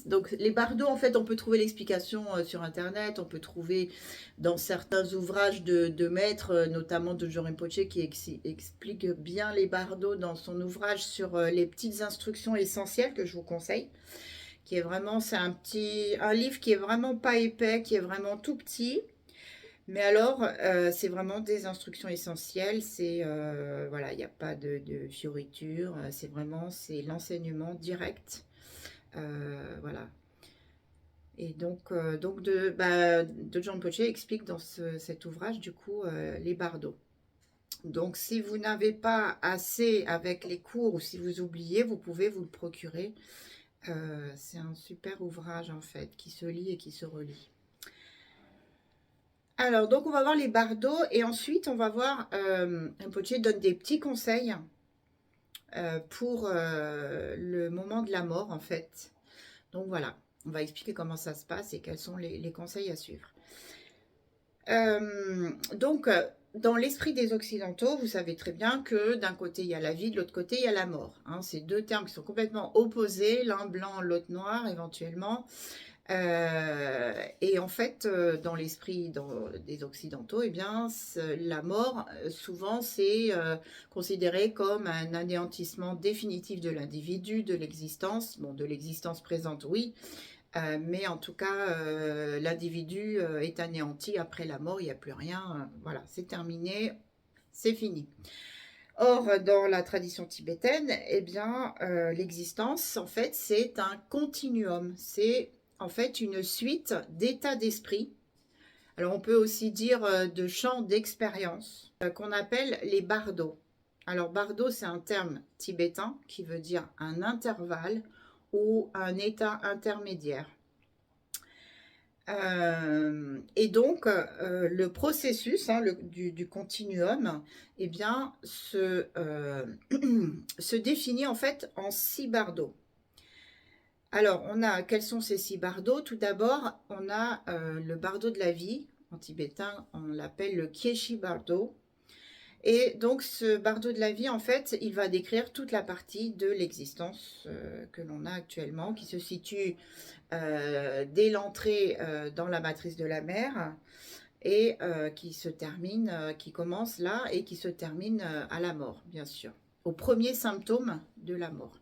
Donc les bardeaux, en fait, on peut trouver l'explication sur Internet, on peut trouver dans certains ouvrages de maîtres, notamment de Joe Rinpoche, qui explique bien les bardeaux dans son ouvrage sur les petites instructions essentielles que je vous conseille, qui est vraiment, c'est un livre qui est vraiment pas épais, qui est vraiment tout petit. Mais alors, c'est vraiment des instructions essentielles. C'est voilà, il n'y a pas de fioritures. C'est l'enseignement direct. Voilà. Et donc de John Poche explique dans cet ouvrage du coup les bardeaux. Donc si vous n'avez pas assez avec les cours ou si vous oubliez, vous pouvez vous le procurer. C'est un super ouvrage en fait qui se lit et qui se relit. Alors, donc on va voir les bardeaux et ensuite on va voir, Rinpoche donne des petits conseils pour le moment de la mort en fait. Donc voilà, on va expliquer comment ça se passe et quels sont les conseils à suivre. Donc, dans l'esprit des Occidentaux, vous savez très bien que d'un côté il y a la vie, de l'autre côté il y a la mort. Hein. C'est deux termes qui sont complètement opposés, l'un blanc, l'autre noir éventuellement. Et en fait, dans l'esprit des Occidentaux, eh bien, la mort, souvent, c'est considéré comme un anéantissement définitif de l'individu, de l'existence. Bon, de l'existence présente, oui, mais en tout cas, l'individu est anéanti après la mort, il n'y a plus rien. Voilà, c'est terminé, c'est fini. Or, dans la tradition tibétaine, eh bien, l'existence, en fait, c'est un continuum. C'est en fait une suite d'états d'esprit. Alors, on peut aussi dire de champs d'expérience qu'on appelle les bardos. Alors, bardo, c'est un terme tibétain qui veut dire un intervalle ou un état intermédiaire. Et donc, le processus du continuum, eh bien, se définit en fait en 6 bardos. Alors, quels sont ces 6 bardos? Tout d'abord, on a le bardo de la vie. En tibétain, on l'appelle le Kyeshi bardo. Et donc, ce bardo de la vie, en fait, il va décrire toute la partie de l'existence que l'on a actuellement, qui se situe dès l'entrée dans la matrice de la mère et qui commence là et qui se termine à la mort, bien sûr, au premier symptôme de la mort.